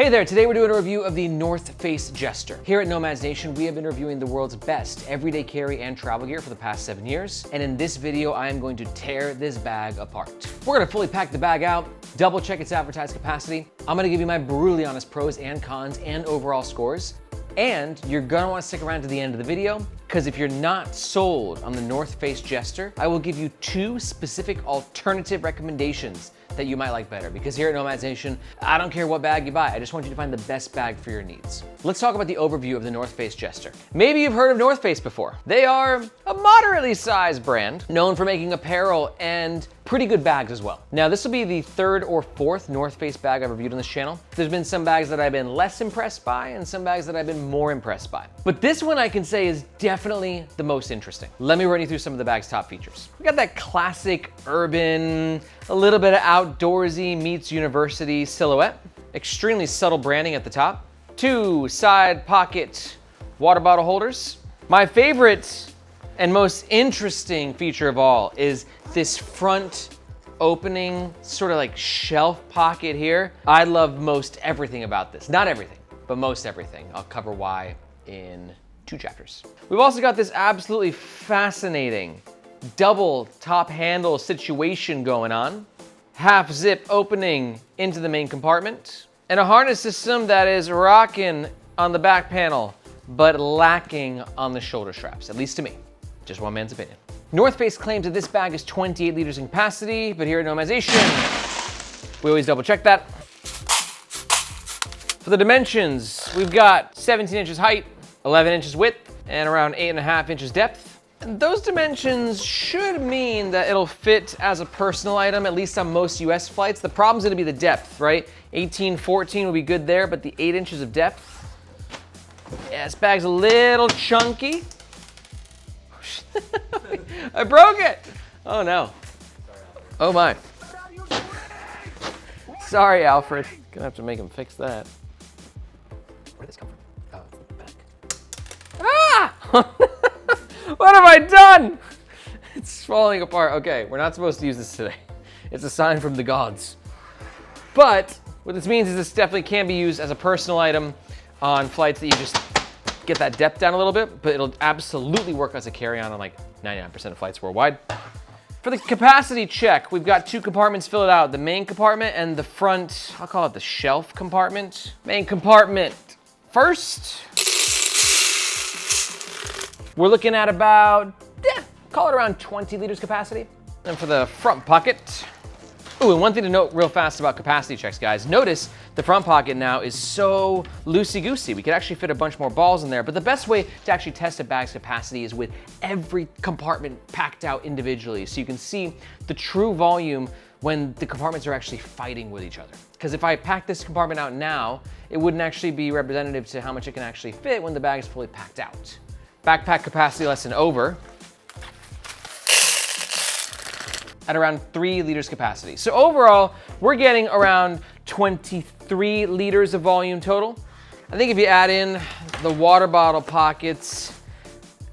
Hey there, today we're doing a review of the North Face Jester. Here at Nomads Nation, we have been reviewing the world's best everyday carry and travel gear for the past 7 years. And in this video, I am going to tear this bag apart. We're gonna fully pack the bag out, double check its advertised capacity. I'm gonna give you my brutally honest pros and cons and overall scores. And you're gonna wanna stick around to the end of the video, because if you're not sold on the North Face Jester, I will give you 2 specific alternative recommendations that you might like better. Because here at Nomads Nation, I don't care what bag you buy, I just want you to find the best bag for your needs. Let's talk about the overview of the North Face Jester. Maybe you've heard of North Face before. They are a moderately sized brand, known for making apparel and pretty good bags as well. Now, this will be the 3rd or 4th North Face bag I've reviewed on this channel. There's been some bags that I've been less impressed by and some bags that I've been more impressed by. But this one I can say is definitely the most interesting. Let me run you through some of the bag's top features. We got that classic urban, a little bit of outdoorsy meets university silhouette. Extremely subtle branding at the top. 2 side pocket water bottle holders. My favorite and most interesting feature of all is this front opening, sort of like shelf pocket here. I love most everything about this. Not everything, but most everything. I'll cover why in 2 chapters. We've also got this absolutely fascinating double top handle situation going on. Half zip opening into the main compartment. And a harness system that is rocking on the back panel, but lacking on the shoulder straps, at least to me. Just one man's opinion. North Face claims that this bag is 28 liters in capacity, but here at Nomads Nation, we always double check that. For the dimensions, we've got 17 inches height, 11 inches width, and around 8.5 inches depth. And those dimensions should mean that it'll fit as a personal item, at least on most US flights. The problem's gonna be the depth, right? 18, 14 will be good there, but the 8 inches of depth, yeah, this bag's a little chunky. I broke it! Oh no. Oh my. Sorry, Alfred. Gonna have to make him fix that. Where did this come from? Oh, it's the back. Ah! What have I done? It's falling apart. Okay, we're not supposed to use this today. It's a sign from the gods. But what this means is this definitely can be used as a personal item on flights that you just get that depth down a little bit, but it'll absolutely work as a carry-on on like 99% of flights worldwide. For the capacity check, we've got 2 compartments filled out, the main compartment and the front, I'll call it the shelf compartment. Main compartment first. We're looking at about, call it around 20 liters capacity. And for the front pocket, ooh, and one thing to note real fast about capacity checks, guys. Notice the front pocket now is so loosey-goosey. We could actually fit a bunch more balls in there, but the best way to actually test a bag's capacity is with every compartment packed out individually, so you can see the true volume when the compartments are actually fighting with each other. Because if I pack this compartment out now, it wouldn't actually be representative to how much it can actually fit when the bag is fully packed out. Backpack capacity lesson over. At around 3 liters capacity. So overall, we're getting around 23 liters of volume total. I think if you add in the water bottle pockets,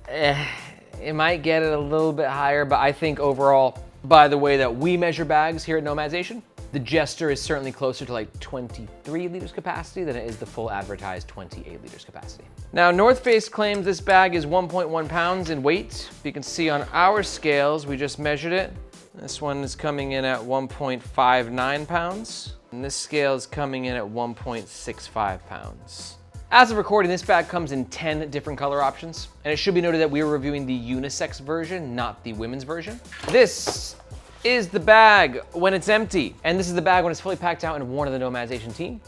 it might get it a little bit higher, but I think overall, by the way that we measure bags here at Nomads Nation, the Jester is certainly closer to like 23 liters capacity than it is the full advertised 28 liters capacity. Now, North Face claims this bag is 1.1 pounds in weight. You can see on our scales, we just measured it. This one is coming in at 1.59 pounds. And this scale is coming in at 1.65 pounds. As of recording, this bag comes in 10 different color options. And it should be noted that we are reviewing the unisex version, not the women's version. This is the bag when it's empty. And this is the bag when it's fully packed out and worn of the Nomads Nation team.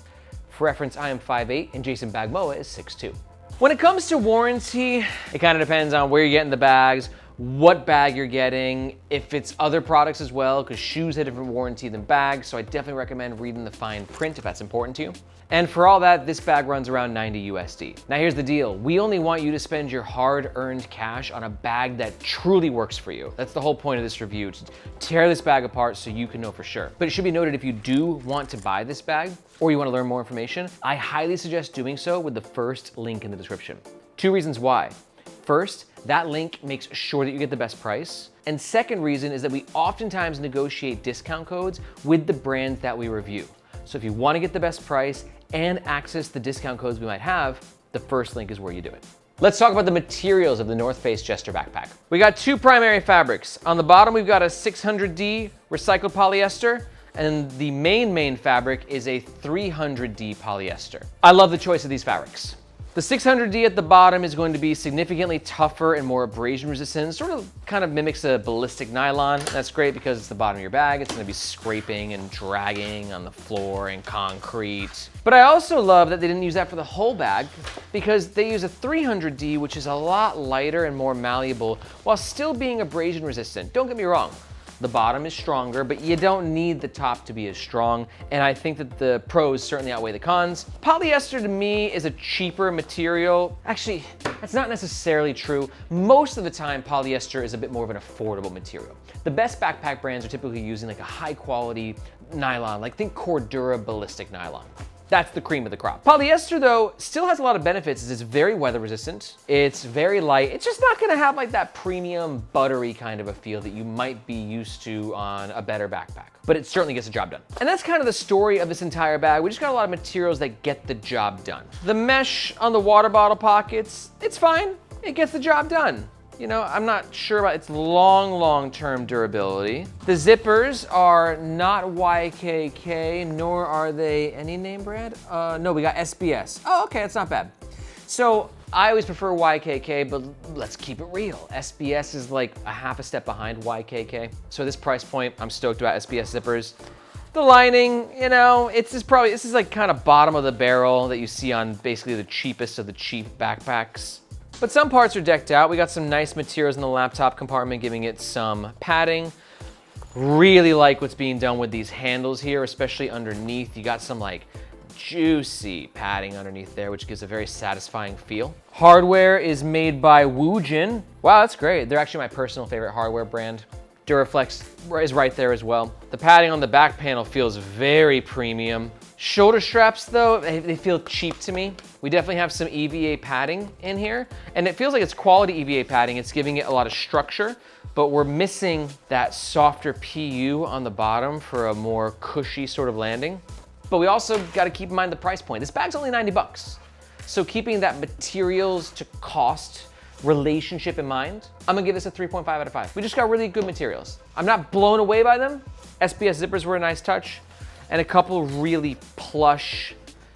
For reference, I am 5'8" and Jason Bagmoa is 6'2". When it comes to warranty, it kind of depends on where you're getting the bags, what bag you're getting, if it's other products as well, because shoes have different warranty than bags, so I definitely recommend reading the fine print if that's important to you. And for all that, this bag runs around 90 USD. Now here's the deal. We only want you to spend your hard-earned cash on a bag that truly works for you. That's the whole point of this review, to tear this bag apart so you can know for sure. But it should be noted, if you do want to buy this bag, or you want to learn more information, I highly suggest doing so with the first link in the description. 2 reasons why. First, that link makes sure that you get the best price. And second reason is that we oftentimes negotiate discount codes with the brands that we review. So if you want to get the best price and access the discount codes we might have, the first link is where you do it. Let's talk about the materials of the North Face Jester backpack. We got two primary fabrics. On the bottom, we've got a 600D recycled polyester, and the main fabric is a 300D polyester. I love the choice of these fabrics. The 600D at the bottom is going to be significantly tougher and more abrasion resistant, sort of kind of mimics a ballistic nylon. That's great because it's the bottom of your bag. It's gonna be scraping and dragging on the floor and concrete. But I also love that they didn't use that for the whole bag because they use a 300D, which is a lot lighter and more malleable while still being abrasion resistant. Don't get me wrong. The bottom is stronger, but you don't need the top to be as strong. And I think that the pros certainly outweigh the cons. Polyester to me is a cheaper material. Actually, that's not necessarily true. Most of the time, polyester is a bit more of an affordable material. The best backpack brands are typically using like a high quality nylon, like think Cordura ballistic nylon. That's the cream of the crop. Polyester though, still has a lot of benefits. It's very weather resistant. It's very light. It's just not gonna have like that premium buttery kind of a feel that you might be used to on a better backpack, but it certainly gets the job done. And that's kind of the story of this entire bag. We just got a lot of materials that get the job done. The mesh on the water bottle pockets, it's fine. It gets the job done. You know, I'm not sure about its long-term durability. The zippers are not YKK, nor are they any name brand. No, we got SBS. Oh, okay, that's not bad. So I always prefer YKK, but let's keep it real. SBS is like a half a step behind YKK. So at this price point, I'm stoked about SBS zippers. The lining, you know, this is like kind of bottom of the barrel that you see on basically the cheapest of the cheap backpacks. But some parts are decked out. We got some nice materials in the laptop compartment, giving it some padding. Really like what's being done with these handles here, especially underneath. You got some like juicy padding underneath there, which gives a very satisfying feel. Hardware is made by Woojin. Wow, that's great. They're actually my personal favorite hardware brand. Duraflex is right there as well. The padding on the back panel feels very premium. Shoulder straps though, they feel cheap to me. We definitely have some EVA padding in here, and it feels like it's quality EVA padding. It's giving it a lot of structure, but we're missing that softer PU on the bottom for a more cushy sort of landing. But we also gotta keep in mind the price point. This bag's only 90 bucks. So keeping that materials to cost relationship in mind, I'm gonna give this a 3.5 out of 5. We just got really good materials. I'm not blown away by them. SBS zippers were a nice touch, and a couple really plush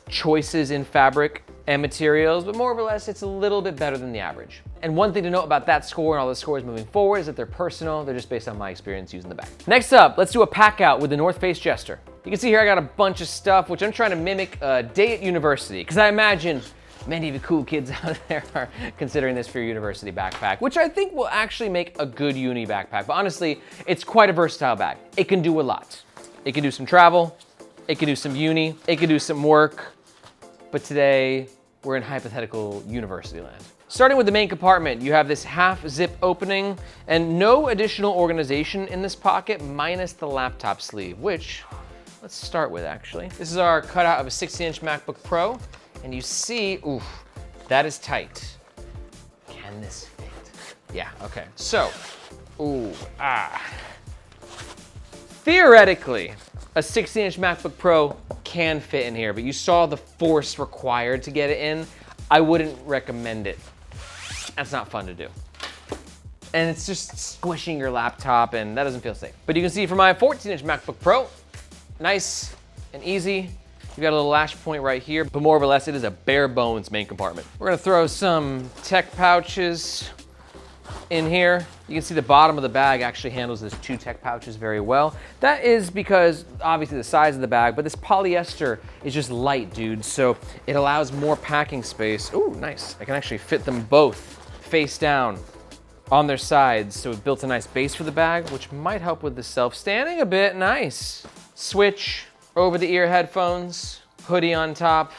choices in fabric and materials, but more or less it's a little bit better than the average. And one thing to note about that score and all the scores moving forward is that they're personal, they're just based on my experience using the bag. Next up, let's do a pack out with the North Face Jester. You can see here I got a bunch of stuff, which I'm trying to mimic a day at university, because I imagine many of the cool kids out there are considering this for your university backpack, which I think will actually make a good uni backpack. But honestly, it's quite a versatile bag. It can do a lot. It can do some travel, it can do some uni, it can do some work, but today we're in hypothetical university land. Starting with the main compartment, you have this half zip opening and no additional organization in this pocket minus the laptop sleeve, which let's start with actually. This is our cutout of a 60-inch MacBook Pro, and you see, oof, that is tight. Can this fit? Yeah, okay. So, theoretically, a 60-inch MacBook Pro can fit in here, but you saw the force required to get it in. I wouldn't recommend it. That's not fun to do. And it's just squishing your laptop, and that doesn't feel safe. But you can see for my 14-inch MacBook Pro, nice and easy. You've got a little lash point right here, but more or less it is a bare bones main compartment. We're gonna throw some tech pouches in here. You can see the bottom of the bag actually handles those two tech pouches very well. That is because obviously the size of the bag, but this polyester is just light, dude. So it allows more packing space. Ooh, nice. I can actually fit them both face down on their sides. So it built a nice base for the bag, which might help with the self-standing a bit. Nice. Switch over the ear headphones, hoodie on top,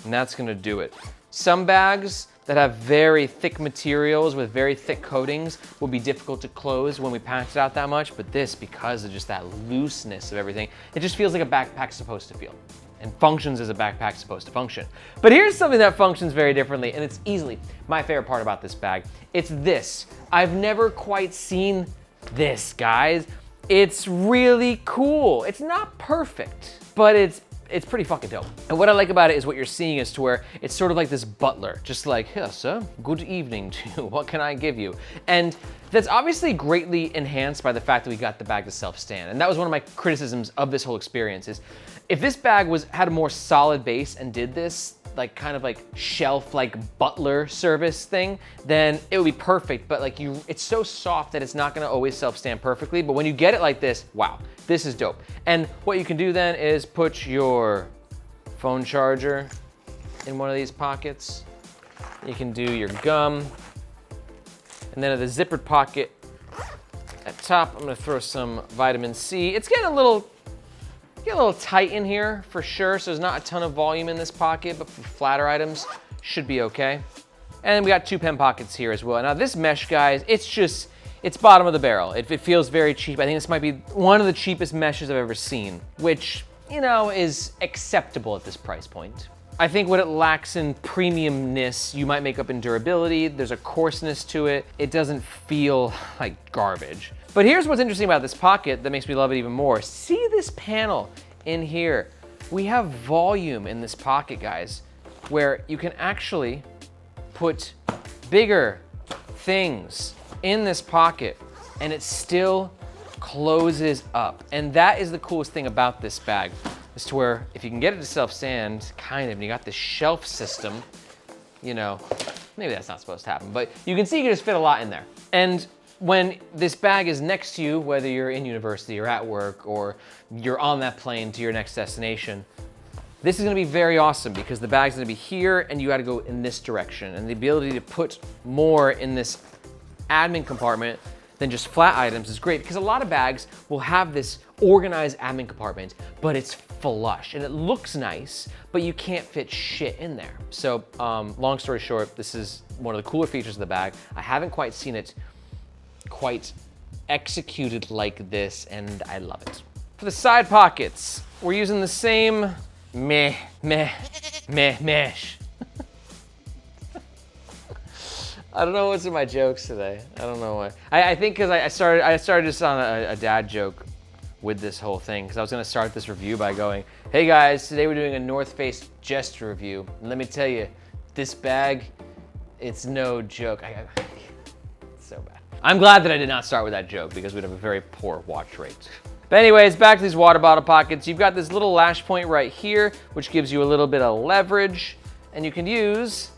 and that's gonna do it. Some bags that have very thick materials with very thick coatings will be difficult to close when we pack it out that much, but this, because of just that looseness of everything, it just feels like a backpack's supposed to feel, and functions as a backpack's supposed to function. But here's something that functions very differently, and it's easily my favorite part about this bag. It's this. I've never quite seen this, guys. It's really cool. It's not perfect, but it's it's pretty fucking dope. And what I like about it is what you're seeing is to where it's sort of like this butler, just like, here, sir, good evening to you. What can I give you? And that's obviously greatly enhanced by the fact that we got the bag to self-stand. And that was one of my criticisms of this whole experience is, if this bag had a more solid base and did this, like kind of like shelf, like butler service thing, then it would be perfect. But like it's so soft that it's not gonna always self-stand perfectly. But when you get it like this, wow, this is dope. And what you can do then is put your phone charger in one of these pockets. You can do your gum. And then at the zippered pocket at top, I'm gonna throw some vitamin C. It's getting a little tight in here for sure, so there's not a ton of volume in this pocket, but for flatter items, should be okay. And we got 2 pen pockets here as well. Now this mesh, guys, it's bottom of the barrel. It feels very cheap. I think this might be one of the cheapest meshes I've ever seen, which, you know, is acceptable at this price point. I think what it lacks in premiumness, you might make up in durability. There's a coarseness to it. It doesn't feel like garbage. But here's what's interesting about this pocket that makes me love it even more. See this panel in here? We have volume in this pocket, guys, where you can actually put bigger things in this pocket and it still closes up. And that is the coolest thing about this bag, is to where if you can get it to self-stand, kind of, and you got this shelf system, you know, maybe that's not supposed to happen, but you can see you can just fit a lot in there. And when this bag is next to you, whether you're in university or at work or you're on that plane to your next destination, this is gonna be very awesome because the bag's gonna be here and you gotta go in this direction. And the ability to put more in this admin compartment than just flat items is great, because a lot of bags will have this organized admin compartment, but it's flush and it looks nice, but you can't fit shit in there. So long story short, this is one of the cooler features of the bag. I haven't quite seen it quite executed like this, and I love it. For the side pockets, we're using the same mesh. I don't know what's in my jokes today. I don't know why. I think because I started just on a dad joke with this whole thing, because I was gonna start this review by going, hey guys, today we're doing a North Face Jester review. And let me tell you, this bag, it's no joke. It's so bad. I'm glad that I did not start with that joke because we'd have a very poor watch rate. But anyways, back to these water bottle pockets. You've got this little lash point right here, which gives you a little bit of leverage, and you can use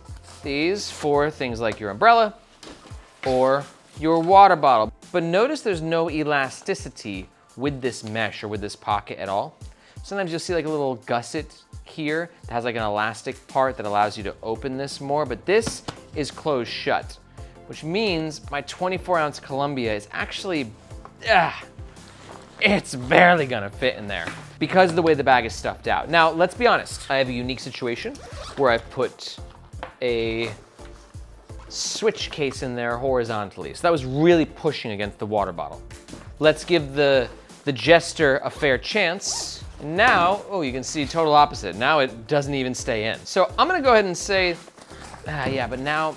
these for things like your umbrella or your water bottle. But notice there's no elasticity with this mesh or with this pocket at all. Sometimes you'll see like a little gusset here that has like an elastic part that allows you to open this more, but this is closed shut, which means my 24-ounce Columbia is actually, it's barely gonna fit in there because of the way the bag is stuffed out. Now, let's be honest. I have a unique situation where I've put a switch case in there horizontally. So that was really pushing against the water bottle. Let's give the Jester a fair chance. And now, oh, you can see total opposite. Now it doesn't even stay in. So I'm gonna go ahead and say, yeah, but now,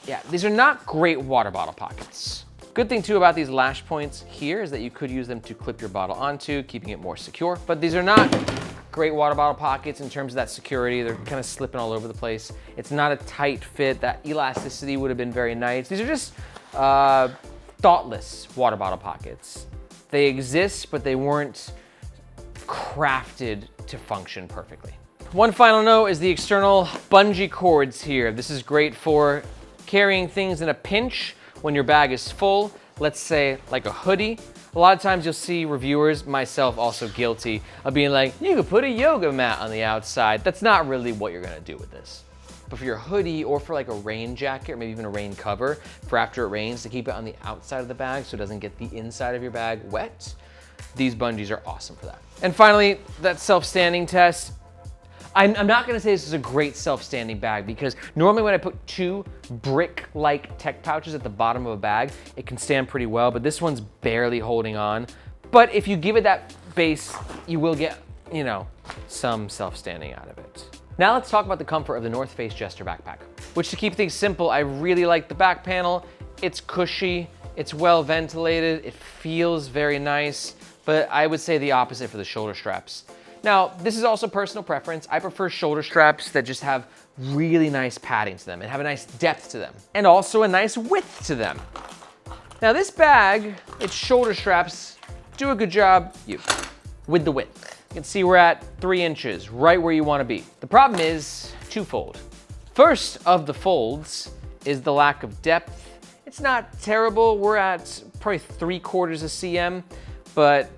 yeah, these are not great water bottle pockets. Good thing too about these lash points here is that you could use them to clip your bottle onto, keeping it more secure. But these are not great water bottle pockets in terms of that security. They're kind of slipping all over the place. It's not a tight fit. That elasticity would have been very nice. These are just thoughtless water bottle pockets. They exist, but they weren't crafted to function perfectly. One final note is the external bungee cords here. This is great for carrying things in a pinch when your bag is full. Let's say like a hoodie. A lot of times you'll see reviewers, myself also guilty, of being like, you could put a yoga mat on the outside. That's not really what you're gonna do with this. But for your hoodie or for like a rain jacket or maybe even a rain cover for after it rains, to keep it on the outside of the bag so it doesn't get the inside of your bag wet, these bungees are awesome for that. And finally, that self-standing test. I'm not gonna say this is a great self-standing bag because normally when I put 2 brick-like tech pouches at the bottom of a bag, it can stand pretty well, but this one's barely holding on. But if you give it that base, you will get, you know, some self-standing out of it. Now let's talk about the comfort of the North Face Jester backpack, which, to keep things simple, I really like the back panel. It's cushy, it's well ventilated, it feels very nice, but I would say the opposite for the shoulder straps. Now, this is also personal preference. I prefer shoulder straps that just have really nice padding to them and have a nice depth to them, and also a nice width to them. Now this bag, its shoulder straps do a good job with the width. You can see we're at 3 inches, right where you want to be. The problem is twofold. First of the folds is the lack of depth. It's not terrible. We're at probably 3/4 cm, but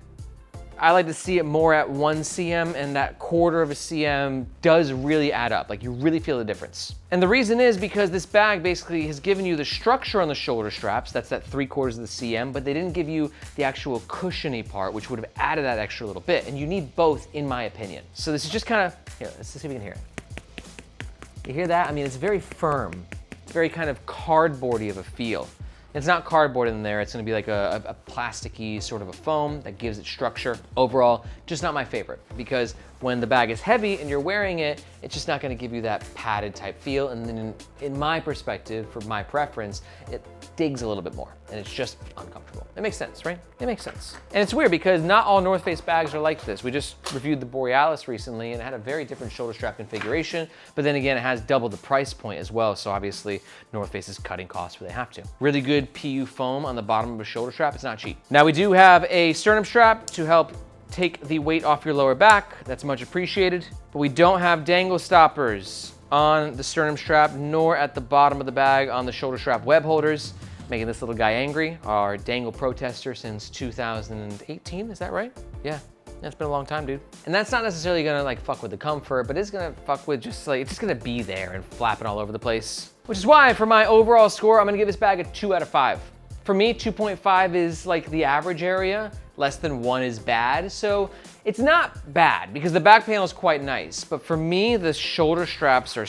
I like to see it more at 1 cm, and that 1/4 cm does really add up. Like, you really feel the difference. And the reason is because this bag basically has given you the structure on the shoulder straps, that's that 3/4 cm, but they didn't give you the actual cushiony part, which would have added that extra little bit. And you need both, in my opinion. So this is just kind of, here, let's see if we can hear it. You hear that? I mean, it's very firm. It's very kind of cardboardy of a feel. It's not cardboard in there, it's gonna be like a plasticky sort of a foam that gives it structure. Overall, just not my favorite, because when the bag is heavy and you're wearing it, it's just not gonna give you that padded type feel. And then in my perspective, for my preference, it digs a little bit more and it's just uncomfortable. It makes sense, right? It makes sense. And it's weird because not all North Face bags are like this. We just reviewed the Borealis recently and it had a very different shoulder strap configuration, but then again, it has double the price point as well. So obviously North Face is cutting costs where they have to. Really good PU foam on the bottom of a shoulder strap. It's not cheap. Now we do have a sternum strap to help take the weight off your lower back. That's much appreciated. But we don't have dangle stoppers on the sternum strap, nor at the bottom of the bag on the shoulder strap web holders, making this little guy angry. Our dangle protester since 2018, is that right? Yeah. It's been a long time, dude. And that's not necessarily gonna like fuck with the comfort, but it's gonna fuck with just like, it's just gonna be there and flapping all over the place. Which is why for my overall score, I'm gonna give this bag a 2 out of 5. For me, 2.5 is like the average area. Less than 1 is bad. So it's not bad because the back panel is quite nice. But for me, the shoulder straps are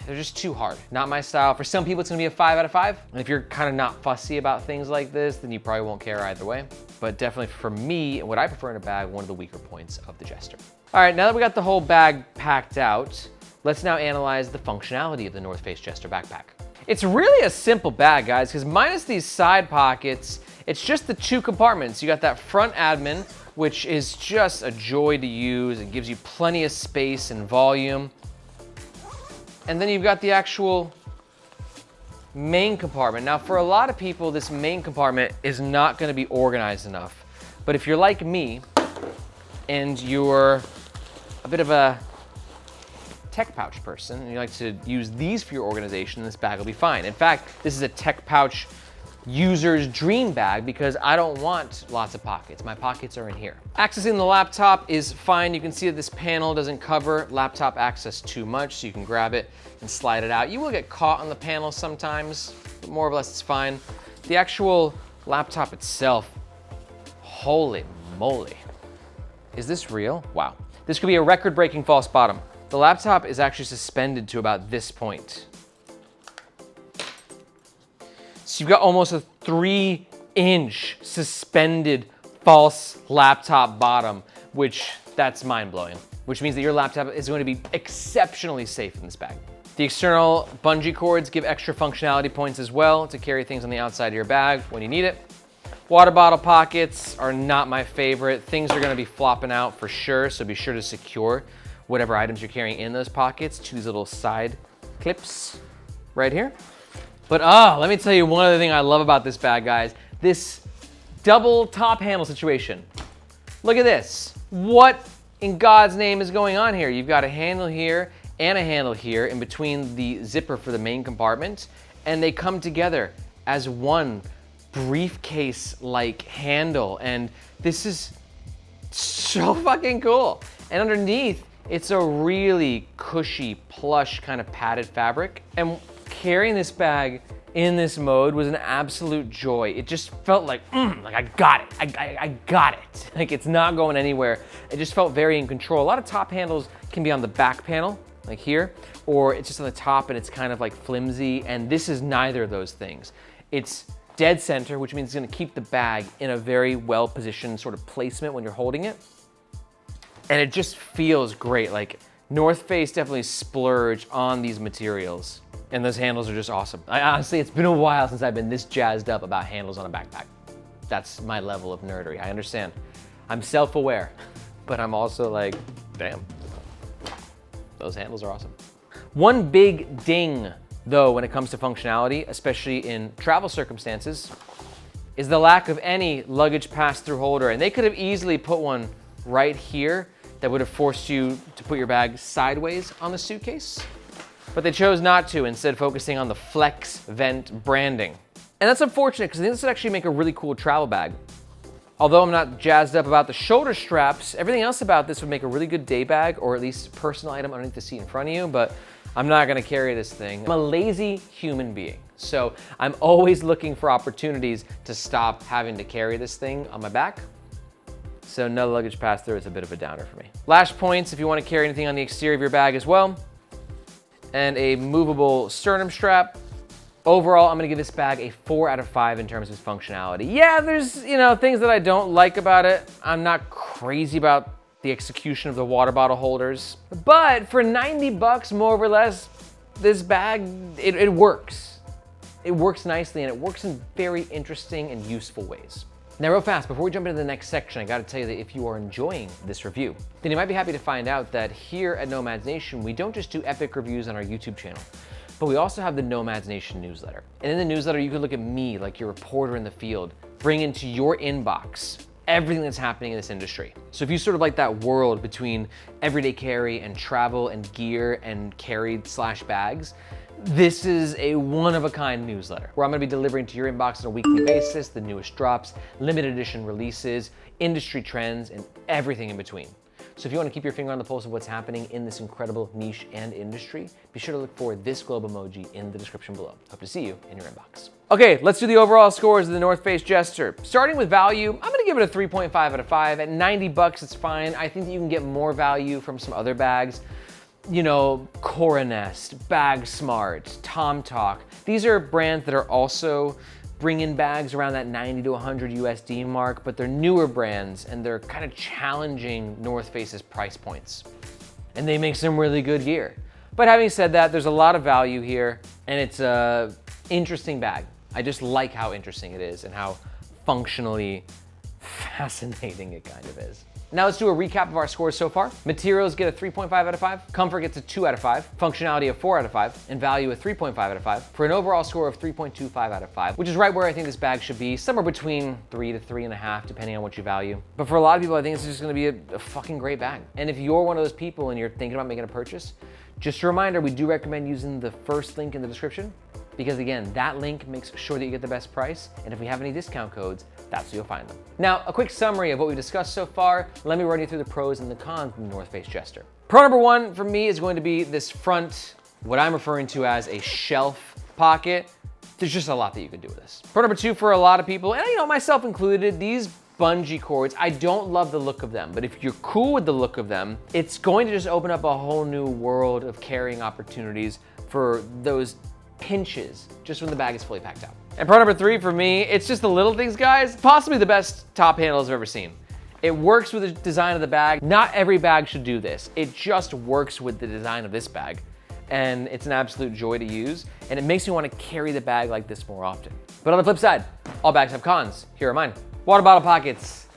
they're just too hard. Not my style. For some people, it's gonna be a 5 out of 5. And if you're kind of not fussy about things like this, then you probably won't care either way. But definitely for me, what I prefer in a bag, one of the weaker points of the Jester. All right, now that we got the whole bag packed out, let's now analyze the functionality of the North Face Jester backpack. It's really a simple bag, guys, because minus these side pockets, it's just the 2 compartments. You got that front admin, which is just a joy to use. It gives you plenty of space and volume. And then you've got the actual main compartment. Now, for a lot of people, this main compartment is not gonna be organized enough. But if you're like me, and you're a bit of a tech pouch person, and you like to use these for your organization, this bag will be fine. In fact, this is a tech pouch user's dream bag because I don't want lots of pockets. My pockets are in here. Accessing the laptop is fine. You can see that this panel doesn't cover laptop access too much, so you can grab it and slide it out. You will get caught on the panel sometimes, but more or less it's fine. The actual laptop itself, holy moly. Is this real? Wow. This could be a record-breaking false bottom. The laptop is actually suspended to about this point. So you've got almost a 3-inch suspended false laptop bottom, which that's mind-blowing, which means that your laptop is going to be exceptionally safe in this bag. The external bungee cords give extra functionality points as well to carry things on the outside of your bag when you need it. Water bottle pockets are not my favorite. Things are gonna be flopping out for sure, so be sure to secure whatever items you're carrying in those pockets to these little side clips right here. But let me tell you one other thing I love about this bag, guys. This double top handle situation. Look at this. What in God's name is going on here? You've got a handle here and a handle here in between the zipper for the main compartment, and they come together as one briefcase-like handle, and this is so fucking cool. And underneath, it's a really cushy, plush kind of padded fabric. And carrying this bag in this mode was an absolute joy. It just felt like I got it. I got it. Like, it's not going anywhere. It just felt very in control. A lot of top handles can be on the back panel, like here, or it's just on the top and it's kind of like flimsy, and this is neither of those things. It's dead center, which means it's gonna keep the bag in a very well-positioned sort of placement when you're holding it. And it just feels great. Like, North Face definitely splurged on these materials, and those handles are just awesome. Honestly, it's been a while since I've been this jazzed up about handles on a backpack. That's my level of nerdery, I understand. I'm self-aware. but I'm also like, damn, those handles are awesome. One big ding though when it comes to functionality, especially in travel circumstances, is the lack of any luggage pass-through holder. And they could have easily put one right here that would have forced you to put your bag sideways on the suitcase. But they chose not to, instead focusing on the Flex Vent branding. And that's unfortunate because I think this would actually make a really cool travel bag. Although I'm not jazzed up about the shoulder straps, everything else about this would make a really good day bag, or at least personal item underneath the seat in front of you, but I'm not gonna carry this thing. I'm a lazy human being, so I'm always looking for opportunities to stop having to carry this thing on my back. So no luggage pass-through is a bit of a downer for me. Lash points if you want to carry anything on the exterior of your bag as well. And a movable sternum strap. Overall, I'm gonna give this bag a 4 out of 5 in terms of its functionality. Yeah, there's things that I don't like about it. I'm not crazy about the execution of the water bottle holders. But for 90 bucks, more or less, this bag, it works. It works nicely and it works in very interesting and useful ways. Now real fast, before we jump into the next section, I gotta tell you that if you are enjoying this review, then you might be happy to find out that here at Nomads Nation, we don't just do epic reviews on our YouTube channel, but we also have the Nomads Nation newsletter. And in the newsletter, you can look at me like your reporter in the field, bring into your inbox everything that's happening in this industry. So if you sort of like that world between everyday carry and travel and gear and carried/bags, this is a one-of-a-kind newsletter where I'm gonna be delivering to your inbox on a weekly basis the newest drops, limited edition releases, industry trends, and everything in between. So if you wanna keep your finger on the pulse of what's happening in this incredible niche and industry, be sure to look for this globe emoji in the description below. Hope to see you in your inbox. Okay, let's do the overall scores of the North Face Jester. Starting with value, I'm gonna give it a 3.5 out of 5. At 90 bucks, it's fine. I think that you can get more value from some other bags. Coronest, Bag Smart, Tomtoc. These are brands that are also bringing bags around that 90 to 100 USD mark, but they're newer brands and they're kind of challenging North Face's price points. And they make some really good gear. But having said that, there's a lot of value here and it's a interesting bag. I just like how interesting it is and how functionally fascinating it kind of is. Now let's do a recap of our scores so far. Materials get a 3.5 out of 5, comfort gets a 2 out of 5, functionality a 4 out of 5, and value a 3.5 out of 5, for an overall score of 3.25 out of 5, which is right where I think this bag should be, somewhere between 3 to 3.5, depending on what you value. But for a lot of people, I think it's just gonna be a fucking great bag. And if you're one of those people and you're thinking about making a purchase, just a reminder, we do recommend using the first link in the description, because again, that link makes sure that you get the best price, and if we have any discount codes, that's where you'll find them. Now, a quick summary of what we've discussed so far. Let me run you through the pros and the cons of the North Face Jester. Pro number 1 for me is going to be this front, what I'm referring to as a shelf pocket. There's just a lot that you can do with this. Pro number 2 for a lot of people, and myself included, these bungee cords, I don't love the look of them, but if you're cool with the look of them, it's going to just open up a whole new world of carrying opportunities for those pinches just when the bag is fully packed out. And pro number 3 for me, it's just the little things, guys. Possibly the best top handles I've ever seen. It works with the design of the bag. Not every bag should do this. It just works with the design of this bag. And it's an absolute joy to use. And it makes me want to carry the bag like this more often. But on the flip side, all bags have cons. Here are mine. Water bottle pockets.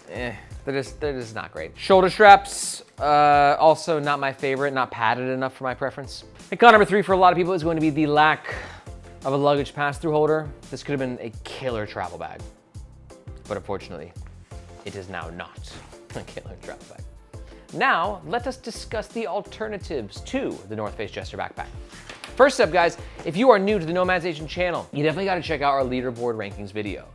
They're just not great. Shoulder straps, also not my favorite, not padded enough for my preference. And con number 3 for a lot of people is going to be the lack of a luggage pass-through holder. This could have been a killer travel bag, but unfortunately, it is now not a killer travel bag. Now, let us discuss the alternatives to the North Face Jester backpack. First up, guys, if you are new to the Nomads Nation channel, you definitely gotta check out our leaderboard rankings video.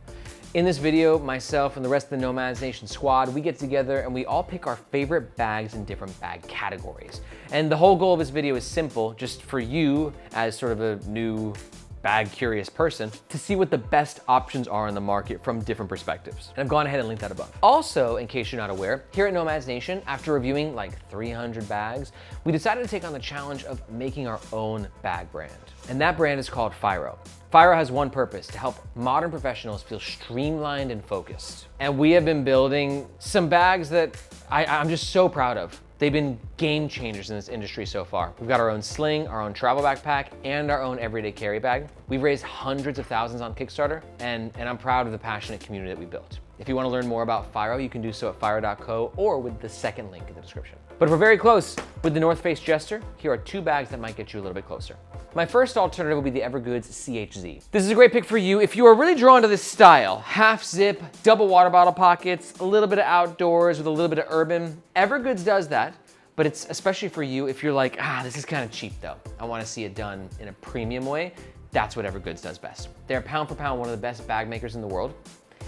In this video, myself and the rest of the Nomads Nation squad, we get together and we all pick our favorite bags in different bag categories. And the whole goal of this video is simple, just for you as sort of a new bag curious person to see what the best options are in the market from different perspectives. And I've gone ahead and linked that above. Also, in case you're not aware, here at Nomads Nation, after reviewing like 300 bags, we decided to take on the challenge of making our own bag brand. And that brand is called Firo. Firo has one purpose, to help modern professionals feel streamlined and focused. And we have been building some bags that I'm just so proud of. They've been game changers in this industry so far. We've got our own sling, our own travel backpack, and our own everyday carry bag. We've raised hundreds of thousands on Kickstarter, and I'm proud of the passionate community that we built. If you want to learn more about Firo, you can do so at firo.co or with the second link in the description. But if we're very close with the North Face Jester, here are 2 bags that might get you a little bit closer. My first alternative will be the Evergoods CHZ. This is a great pick for you if you are really drawn to this style. Half zip, double water bottle pockets, a little bit of outdoors with a little bit of urban. Evergoods does that, but it's especially for you if you're like, this is kind of cheap though. I want to see it done in a premium way. That's what Evergoods does best. They're pound for pound one of the best bag makers in the world.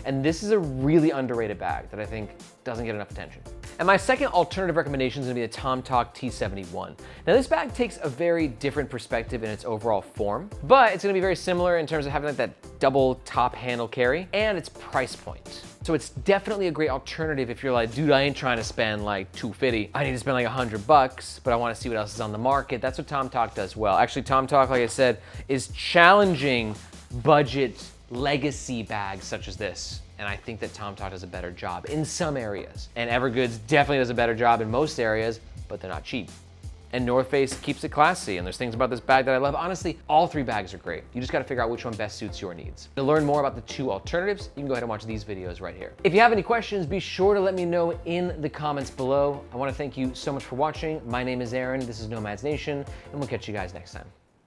And this is a really underrated bag that I think doesn't get enough attention. And my second alternative recommendation is gonna be the Tomtoc T71. Now this bag takes a very different perspective in its overall form, but it's gonna be very similar in terms of having like that double top handle carry and its price point. So it's definitely a great alternative if you're like, dude, I ain't trying to spend like $250. I need to spend like $100, but I wanna see what else is on the market. That's what Tomtoc does well. Actually, Tomtoc, like I said, is challenging budget legacy bags such as this. And I think that Tomtoc does a better job in some areas. And Evergoods definitely does a better job in most areas, but they're not cheap. And North Face keeps it classy, and there's things about this bag that I love. Honestly, all 3 bags are great. You just gotta figure out which one best suits your needs. To learn more about the 2 alternatives, you can go ahead and watch these videos right here. If you have any questions, be sure to let me know in the comments below. I wanna thank you so much for watching. My name is Aaron, this is Nomads Nation, and we'll catch you guys next time.